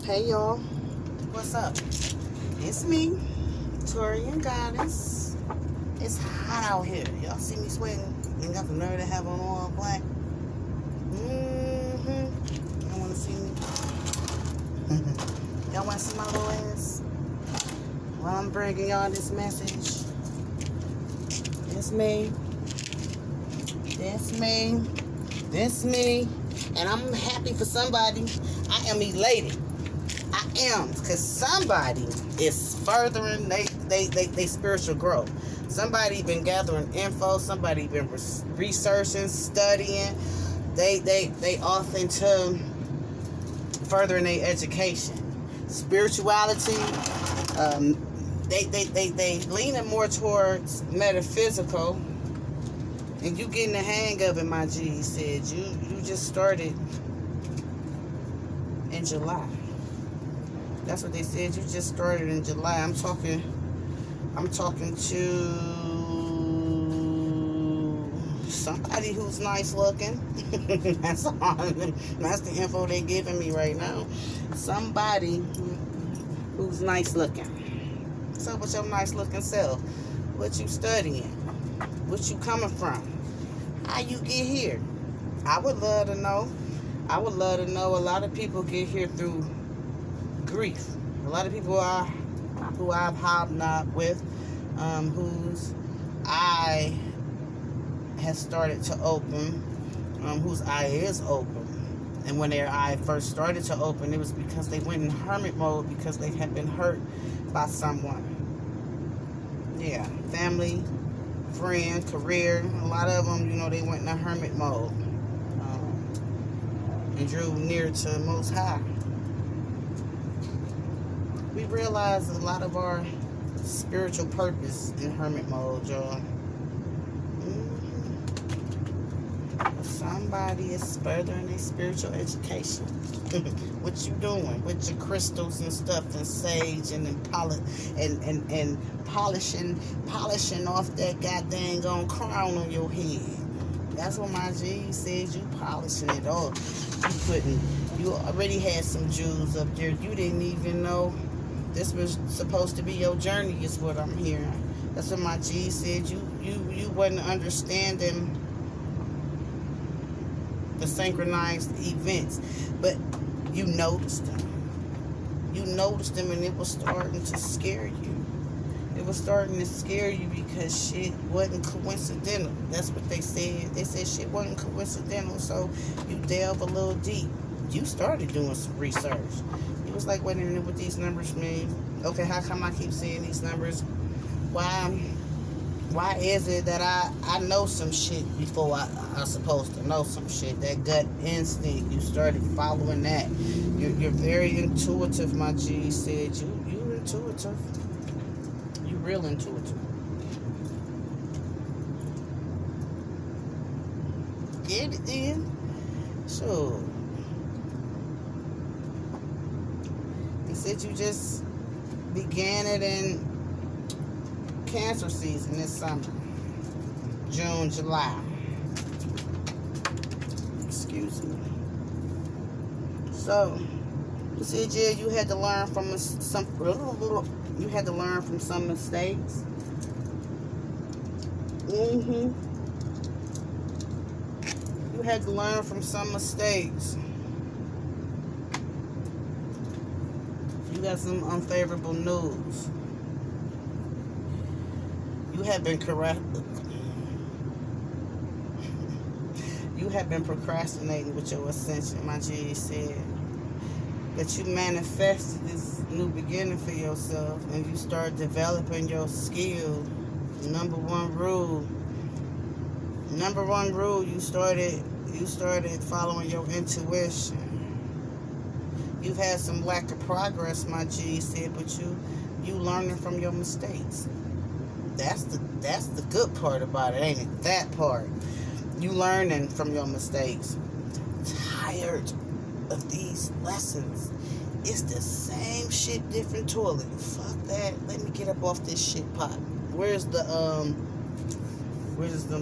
Hey y'all, what's up? It's me, TaureanGoddess. It's hot out here. Y'all see me sweating? Ain't got the nerve to have on all black. Y'all wanna see me? Y'all wanna see my little ass? Well, I'm bringing y'all this message. It's me. That's me. That's me. And I'm happy for somebody. I am elated. I am, because somebody is furthering they spiritual growth. Somebody been gathering info. Somebody been researching, studying. They off into furthering their education, spirituality. They leaning more towards metaphysical. And you getting the hang of it, my G. Said you just started in July. That's what they said. You just started in July. I'm talking to somebody who's nice looking. That's the info they're giving me right now. Somebody who's nice looking. So what's your nice looking self? What you studying? What you coming from? How you get here? I would love to know. I would love to know. A lot of people get here through grief. A lot of people who I've hobnobbed with, whose eye has started to open, whose eye is open. And when their eye first started to open, it was because they went in hermit mode because they had been hurt by someone. Yeah, family, friend, career. A lot of them, they went in a hermit mode and drew near to Most High. We realize a lot of our spiritual purpose in hermit mode, y'all. Somebody is furthering their spiritual education. What you doing with your crystals and stuff and sage and polishing off that goddamn crown on your head? That's what my G said. You polishing it off. You already had some jewels up there. You didn't even know this was supposed to be your journey, is what I'm hearing. That's what my G said. You wasn't understanding the synchronized events, but you noticed them. You noticed them, and it was starting to scare you. It was starting to scare you because shit wasn't coincidental. That's what they said. They said shit wasn't coincidental, so you delve a little deep. You started doing some research. It was like, wait a minute, what these numbers mean? Okay, how come I keep seeing these numbers? Why is it that I know some shit before I'm supposed to know some shit? That gut instinct, you started following that. You're very intuitive, my G said. You intuitive. You real intuitive. Get it then? Sure. He said you just began it in Cancer season this summer. June, July. Excuse me. So, you said, yeah, you had to learn from some mistakes. You had to learn from some mistakes. You got some unfavorable news. You have been procrastinating with your ascension, my G said. That you manifested this new beginning for yourself and you start developing your skill. Number one rule, you started following your intuition. You've had some lack of progress, my G said, but you learning from your mistakes. That's the good part about it, ain't it? That part. You learning from your mistakes. Tired of these lessons. It's the same shit, different toilet. Fuck that. Let me get up off this shit pot. Where's them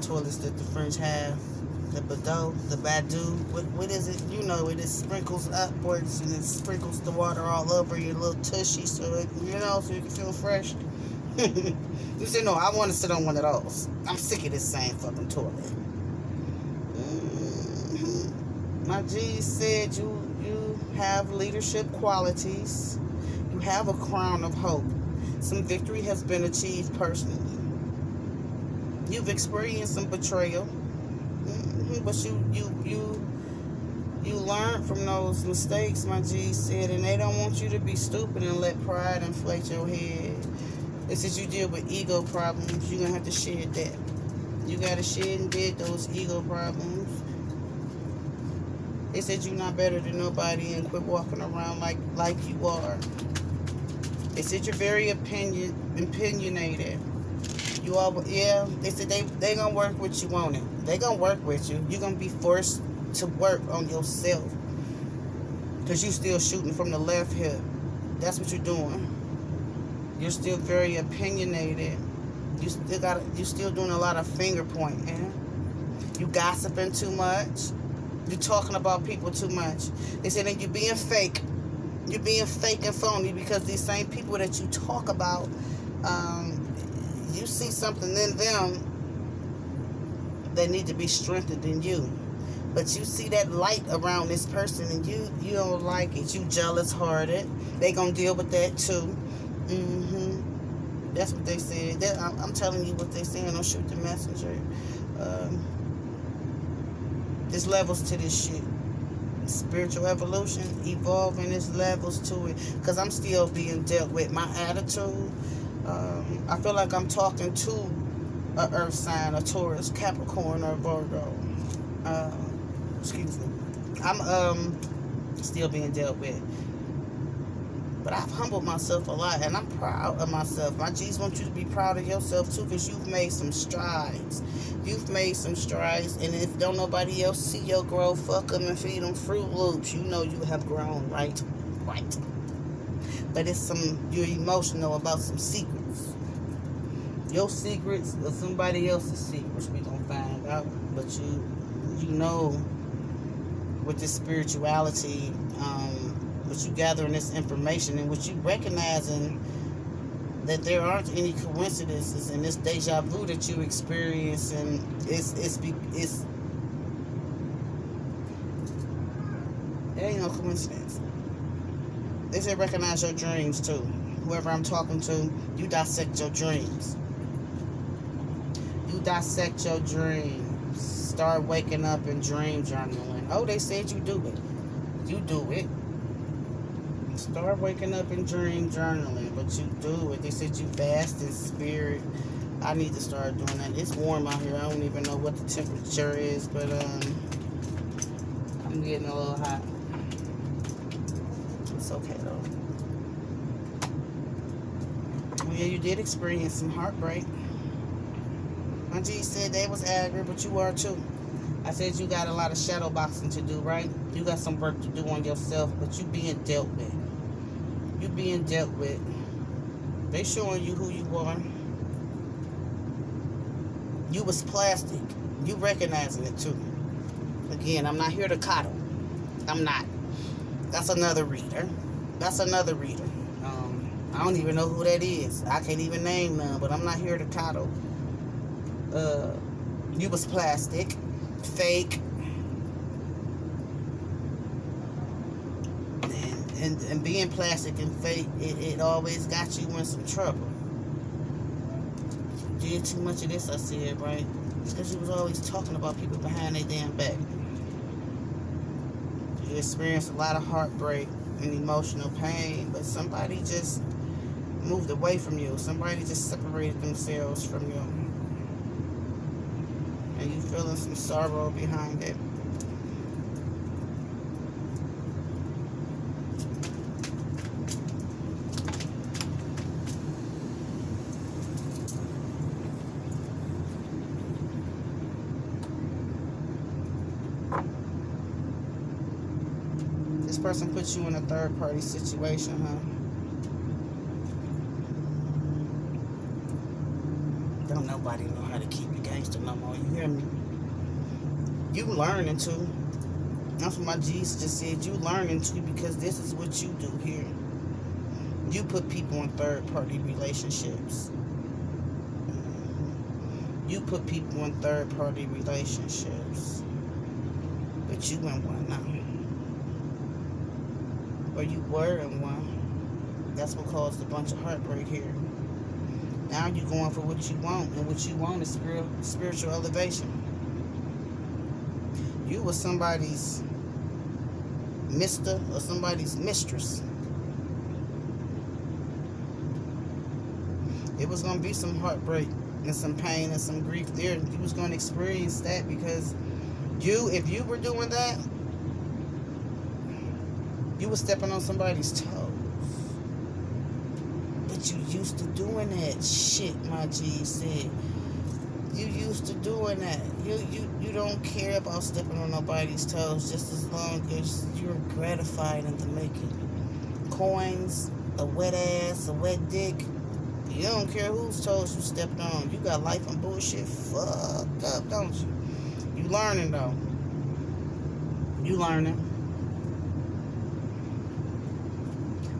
toilets that the French have? the Badu, what is it? You know, it sprinkles upwards and it sprinkles the water all over your little tushy, so it, you know, so you can feel fresh. You say, no, I want to sit on one of those. I'm sick of this same fucking toilet. My G said you have leadership qualities. You have a crown of hope. Some victory has been achieved personally. You've experienced some betrayal, but you learn from those mistakes, my G said, and they don't want you to be stupid and let pride inflate your head. They said you deal with ego problems. You're gonna have to shed that. You gotta shed and dead those ego problems. They said you're not better than nobody and quit walking around like you are. They said you're very opinionated. You all, yeah. They said they gonna work with you on it. They gonna work with you. You're gonna be forced to work on yourself because you still shooting from the left hip. That's what you're doing. You're still very opinionated. You still doing a lot of finger pointing. You gossiping too much. You talking about people too much. They said that you're being fake. You're being fake and phony because these same people that you talk about, you see something in them that need to be strengthened in you. But you see that light around this person and you don't like it. You jealous hearted. They gonna deal with that too. That's what they said. I'm telling you what they saying. Don't shoot the messenger. There's levels to this shit. Spiritual evolution, evolving, there's levels to it. Because I'm still being dealt with. My attitude, I feel like I'm talking to a earth sign, a Taurus, Capricorn, or Virgo. Excuse me. I'm still being dealt with. But I've humbled myself a lot, and I'm proud of myself. My G's want you to be proud of yourself, too, because you've made some strides. You've made some strides, and if don't nobody else see your growth, fuck them and feed them Fruit Loops. You know you have grown, right? Right. But you're emotional about some secrets. Your secrets or somebody else's secrets we gonna find out. But you know, with this spirituality, what you gathering this information and what you recognizing that there aren't any coincidences in this deja vu that you experience, and it ain't no coincidence. They say recognize your dreams too. Whoever I'm talking to, you dissect your dreams. You dissect your dreams. Start waking up and dream journaling. Oh, they said you do it. You do it. Start waking up and dream journaling, but you do it. They said you fast in spirit. I need to start doing that. It's warm out here. I don't even know what the temperature is, but I'm getting a little hot. It's okay though. Well, yeah, you did experience some heartbreak. My G said they was angry, but you are too. I said you got a lot of shadow boxing to do, right? You got some work to do on yourself, but you being dealt with. You being dealt with. They showing you who you are. You was plastic. You recognizing it too. Again, I'm not here to coddle. I'm not. That's another reader. That's another reader. I don't even know who that is. I can't even name none, but I'm not here to coddle. You was plastic, fake, and being plastic and fake, it always got you in some trouble. You did too much of this, I said, right? It's because you was always talking about people behind their damn back. You experienced a lot of heartbreak and emotional pain, but somebody just moved away from you. Somebody just separated themselves from you. And you feeling some sorrow behind it. This person puts you in a third-party situation, huh? Don't nobody know how to keep you gangster no more. You hear me? You learning to. That's what my G's just said. You learning to, because this is what you do here. You put people in third-party relationships. You put people in third-party relationships. But you in one now. Or you were in one. That's what caused a bunch of heartbreak here. Now you're going for what you want. And what you want is spiritual elevation. You were somebody's mister or somebody's mistress. It was going to be some heartbreak and some pain and some grief there. You was going to experience that, because if you were doing that, you were stepping on somebody's toes. But you used to doing that shit, my G said. You used to doing that. You don't care about stepping on nobody's toes, just as long as you're gratified in the making. Coins, a wet ass, a wet dick. You don't care whose toes you stepped on. You got life and bullshit fucked up, don't you? You learning, though. You learning.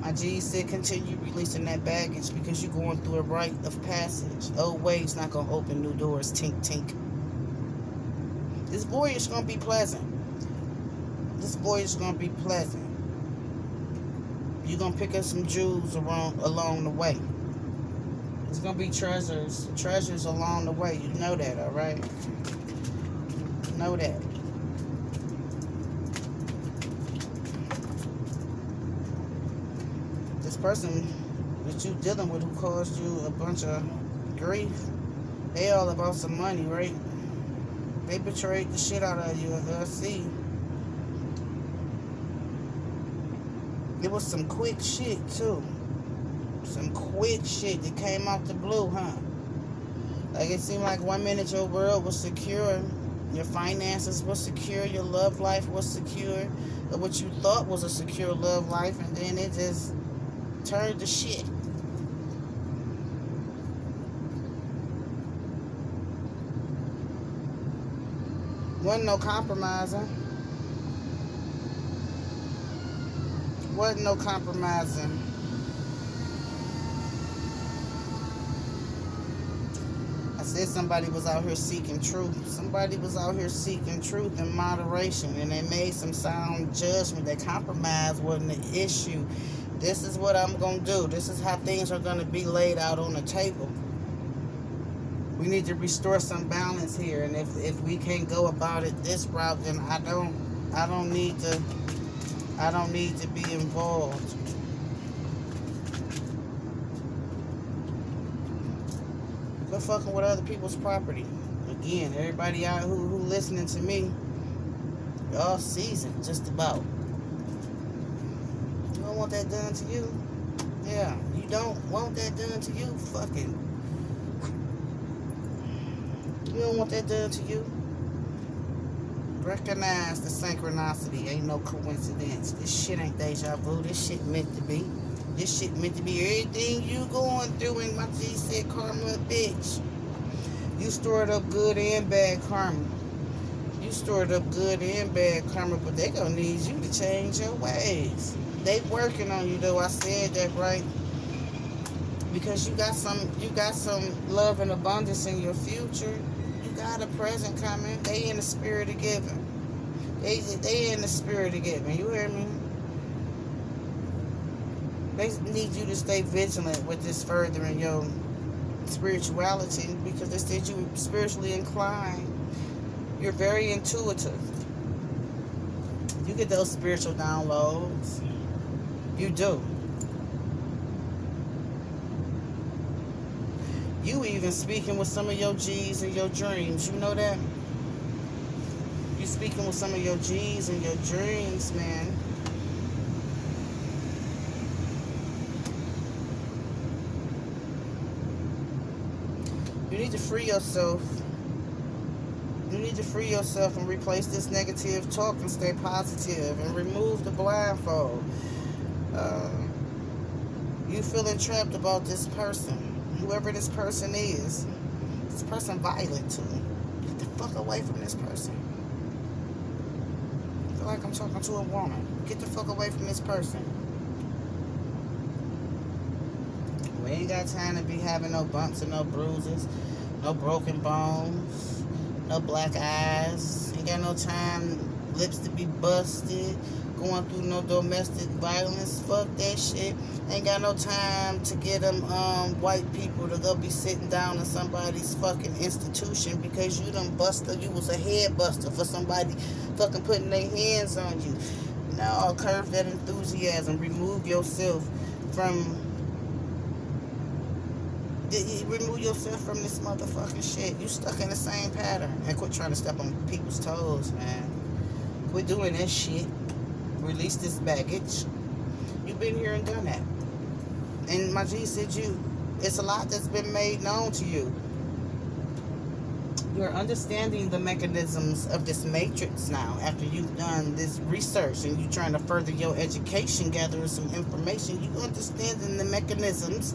My G said continue releasing that baggage, because you're going through a rite of passage. Old ways not going to open new doors. Tink, tink. This voyage is going to be pleasant. This voyage is going to be pleasant. You're going to pick up some jewels along the way. There's going to be treasures along the way. You know that, all right? Know that. This person that you dealing with who caused you a bunch of grief, they all about some money, right? They betrayed the shit out of you, I see. It was some quick shit, too. Some quick shit that came out the blue, huh? Like, it seemed like 1 minute your world was secure, your finances were secure, your love life was secure, or what you thought was a secure love life, and then it just turned to shit. Wasn't no compromising. Wasn't no compromising. I said somebody was out here seeking truth. Somebody was out here seeking truth in moderation, and they made some sound judgment that compromise wasn't an issue. This is what I'm going to do. This is how things are going to be laid out on the table. We need to restore some balance here, and if we can't go about it this route, then I don't need to be involved. Quit fucking with other people's property. Again, everybody out who listening to me, y'all seasoned just about. You don't want that done to you? Yeah, you don't want that done to you? Fucking. You don't want that done to you? Recognize the synchronicity. Ain't no coincidence. This shit ain't deja vu. This shit meant to be. This shit meant to be. Everything you going through, and my G said karma, bitch. You stored up good and bad karma. You stored up good and bad karma, but they gonna need you to change your ways. They working on you, though. I said that, right? Because you got some love and abundance in your future. You got a present coming. They in the spirit of giving. They in the spirit of giving. You hear me? They need you to stay vigilant with this furthering your spirituality, because they said you were spiritually inclined. You're very intuitive. You get those spiritual downloads. You do. You even speaking with some of your G's in your dreams. You know that? You speaking with some of your G's in your dreams, man. You need to free yourself. You need to free yourself and replace this negative talk and stay positive and remove the blindfold. You feeling trapped about this person. Whoever this person is. This person violent too. Get the fuck away from this person. like I'm talking to a woman. Get the fuck away from this person. We ain't got time to be having no bumps and no bruises, no broken bones, no black eyes. Ain't got no time, lips to be busted, going through no domestic violence. Fuck that shit. Ain't got no time to get them white people to go be sitting down in somebody's fucking institution because you done busted. You was a head buster for somebody fucking putting their hands on you. No, curve that enthusiasm. Remove yourself from this motherfucking shit. You stuck in the same pattern. And quit trying to step on people's toes, man. Quit doing that shit. Release this baggage. You've been here and done that. And my G said it's a lot that's been made known to you. You're understanding the mechanisms of this matrix now after you've done this research and you're trying to further your education, gathering some information. You understanding the mechanisms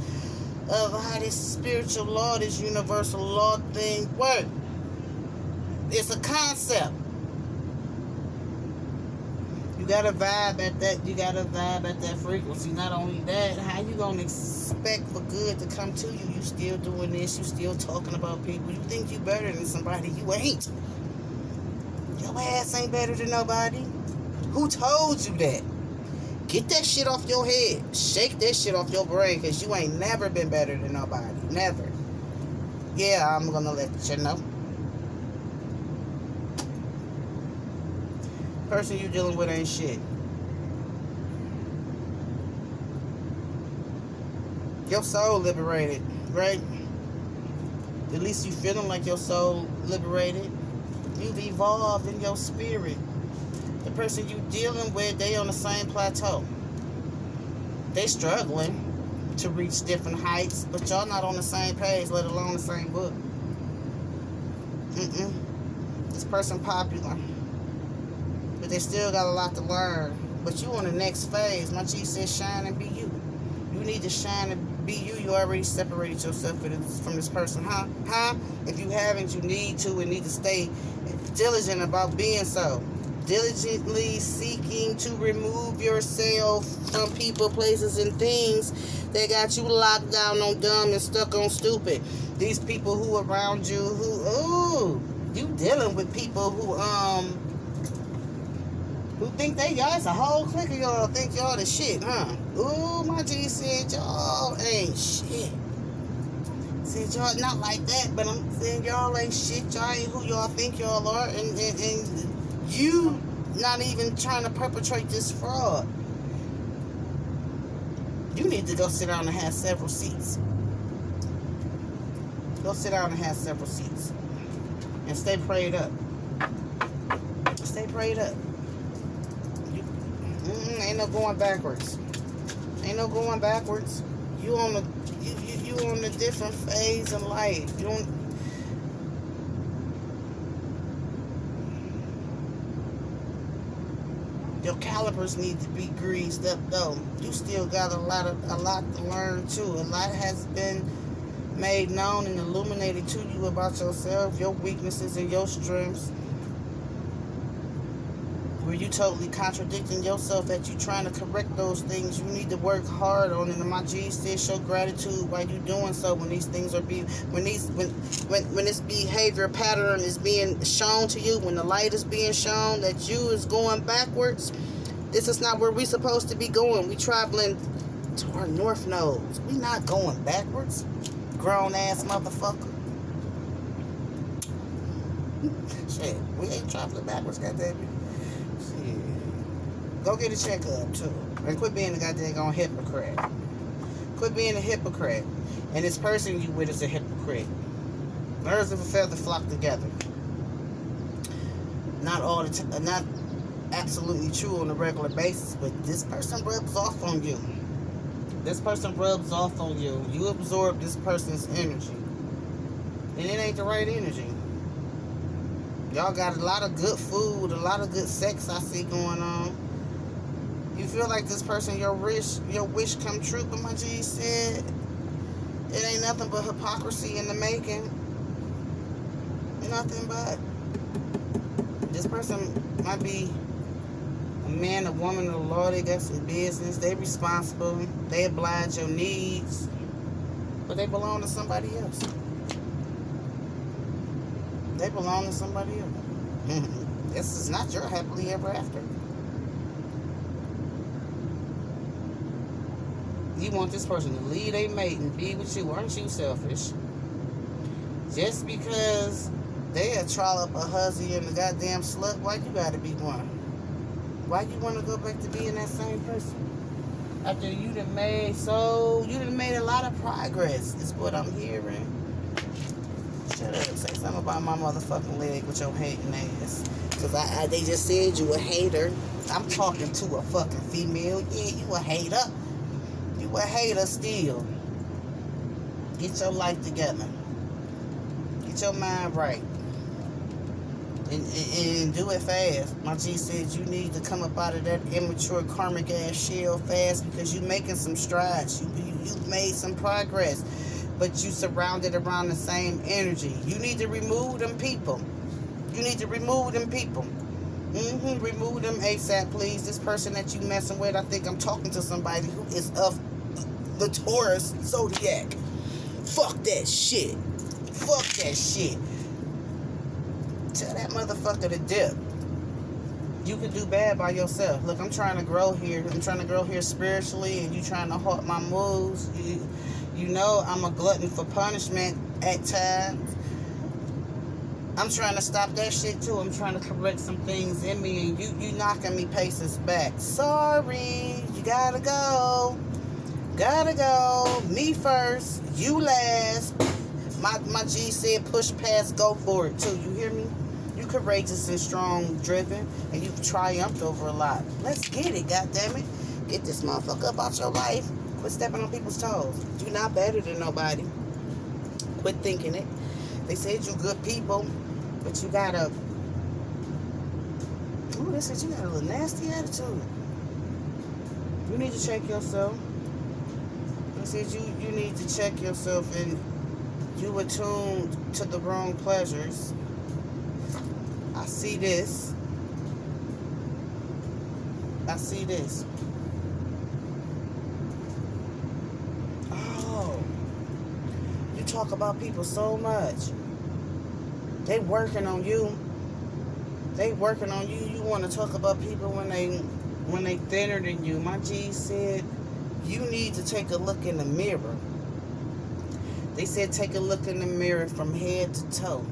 of how this spiritual law, this universal law thing works. It's a concept. You gotta vibe at that. You gotta vibe at that frequency. Not only that, how you gonna expect for good to come to you? You still doing this. You still talking about people. You think you better than somebody. You ain't. Your ass ain't better than nobody. Who told you that? Get that shit off your head. Shake that shit off your brain, because you ain't never been better than nobody. Never. Yeah, I'm gonna let you know. Person you dealing with ain't shit. Your soul liberated, right? At least you feeling like your soul liberated. You've evolved in your spirit. The person you dealing with, they on the same plateau. They struggling to reach different heights, but y'all not on the same page, let alone the same book. This person popular, but they still got a lot to learn. But you on the next phase. My G says shine and be you. You need to shine and be you. You already separated yourself from this person, huh? If you haven't, you need to and need to stay diligent about being so. Diligently seeking to remove yourself from people, places, and things that got you locked down on dumb and stuck on stupid. These people who around you you dealing with people who think they y'all. It's a whole clique of y'all think y'all the shit, huh? Ooh, my G said y'all ain't shit. Said y'all not like that, but I'm saying y'all ain't shit. Y'all ain't who y'all think y'all are, and you not even trying to perpetrate this fraud. You need to go sit down and have several seats. Go sit down and have several seats. And stay prayed up. Stay prayed up. Ain't no going backwards. Ain't no going backwards. You on a different phase in life. You don't. Your calipers need to be greased up though. You still got a lot to learn too. A lot has been made known and illuminated to you about yourself, your weaknesses and your strengths. Where you totally contradicting yourself that you trying to correct those things. You need to work hard on it. And my G said show gratitude while you doing so. When these things are when this behavior pattern is being shown to you, when the light is being shown that you is going backwards, this is not where we supposed to be going. We traveling to our north nodes. We not going backwards. Grown ass motherfucker. Shit, we ain't traveling backwards, goddamn it. Go get a checkup too. And quit being a goddamn hypocrite. Quit being a hypocrite. And this person you with is a hypocrite. Birds of a feather flock together. Not all the time, not absolutely true on a regular basis, but this person rubs off on you. This person rubs off on you. You absorb this person's energy. And it ain't the right energy. Y'all got a lot of good food, a lot of good sex I see going on. You feel like this person, your wish come true, but my G said it ain't nothing but hypocrisy in the making. Nothing but. This person might be man, a woman of the law, they got some business, they responsible, they oblige your needs, but they belong to somebody else. They belong to somebody else. This is not your happily ever after. You want this person to leave a mate and be with you. Aren't you selfish? Just because they a trollop, a hussy, and a goddamn slut, why you gotta be one? Why you want to go back to being that same person? After you done made a lot of progress, is what I'm hearing. Shut up. Say something about my motherfucking leg with your hating ass. Because they just said you a hater. I'm talking to a fucking female. Yeah, you a hater. You a hater still. Get your life together. Get your mind right. And do it fast. My G said you need to come up out of that immature karmic ass shell fast because you making some strides. You've made some progress, but you surrounded around the same energy. You need to remove them people. You need to remove them people. Remove them ASAP, please. This person that you messing with, I think I'm talking to somebody who is of the Taurus zodiac. Fuck that shit. Fuck that shit. Tell that motherfucker to dip. You can do bad by yourself. Look, I'm trying to grow here. I'm trying to grow here spiritually, and you trying to halt my moves. You know I'm a glutton for punishment at times. I'm trying to stop that shit too. I'm trying to correct some things in me, and you knocking me paces back. Sorry, you gotta go. Gotta go. Me first, you last. My G said push past, go for it too. You hear me? You courageous and strong, driven, and you've triumphed over a lot. Let's get it, goddammit. Get this motherfucker up out your life. Quit stepping on people's toes. You're not better than nobody. Quit thinking it. They said you good people, but you got a... Ooh, they said you got a little nasty attitude. You need to check yourself. They said you need to check yourself, and you attuned to the wrong pleasures. I see this. I see this. Oh. You talk about people so much. They working on you. They working on you. You want to talk about people when they thinner than you. My G said you need to take a look in the mirror. They said take a look in the mirror from head to toe.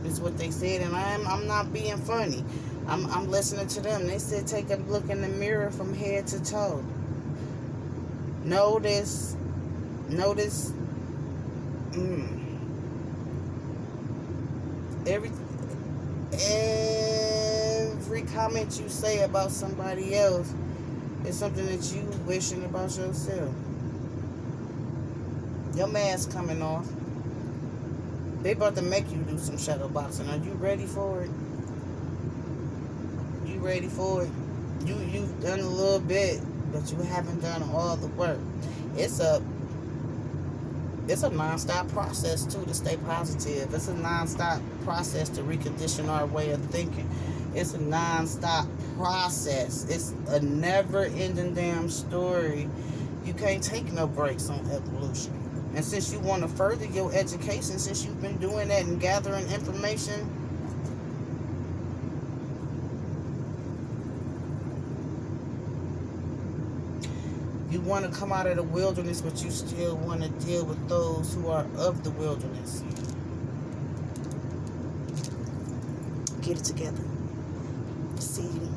Is what they said, and I'm not being funny. I'm listening to them. They said take a look in the mirror from head to toe. Notice. Every comment you say about somebody else is something that you wishing about yourself. Your mask coming off. They about to make you do some shadow boxing. Are you ready for it? You ready for it? You've done a little bit, but you haven't done all the work. It's a non-stop process too to stay positive. It's a non-stop process to recondition our way of thinking. It's a non-stop process. It's a never-ending damn story. You can't take no breaks on evolution. And since you want to further your education, since you've been doing that and gathering information, you want to come out of the wilderness, but you still want to deal with those who are of the wilderness. Get it together. See you.